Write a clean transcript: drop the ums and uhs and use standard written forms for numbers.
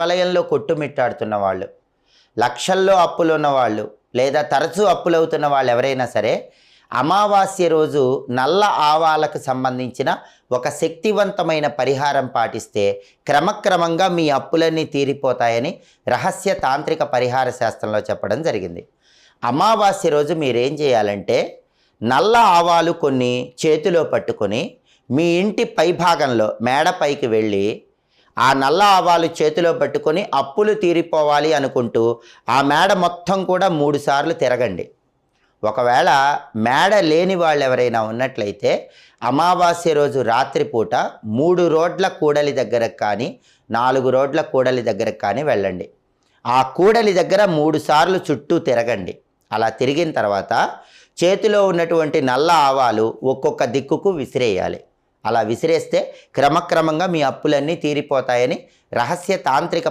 వలయంలో కొట్టుమిట్టాడుతున్న వాళ్ళు, లక్షల్లో అప్పులున్న వాళ్ళు, లేదా తరచూ అప్పులవుతున్న వాళ్ళు ఎవరైనా సరే అమావాస్య రోజు నల్ల ఆవాలకు సంబంధించిన ఒక శక్తివంతమైన పరిహారం పాటిస్తే క్రమక్రమంగా మీ అప్పులన్నీ తీరిపోతాయని రహస్య తాంత్రిక పరిహార శాస్త్రంలో చెప్పడం జరిగింది. అమావాస్య రోజు మీరేం చేయాలంటే నల్ల ఆవాలు కొన్ని చేతిలో పట్టుకొని మీ ఇంటి పైభాగంలో మేడపైకి వెళ్ళి ఆ నల్ల ఆవాలు చేతిలో పట్టుకొని అప్పులు తీరిపోవాలి అనుకుంటూ ఆ మేడ మొత్తం కూడా 3 సార్లు తిరగండి. ఒకవేళ మేడ లేని వాళ్ళు ఎవరైనా ఉన్నట్లయితే అమావాస్య రోజు రాత్రిపూట 3 రోడ్ల కూడలి దగ్గరకు కానీ 4 రోడ్ల కూడలి దగ్గరకు కానీ వెళ్ళండి. ఆ కూడలి దగ్గర 3 సార్లు చుట్టూ తిరగండి. అలా తిరిగిన తర్వాత చేతిలో ఉన్నటువంటి నల్ల ఆవాలు ఒక్కొక్క దిక్కుకు విసిరేయాలి. అలా విసిరేస్తే క్రమక్రమంగా మీ అప్పులన్నీ తీరిపోతాయని రహస్య తాంత్రిక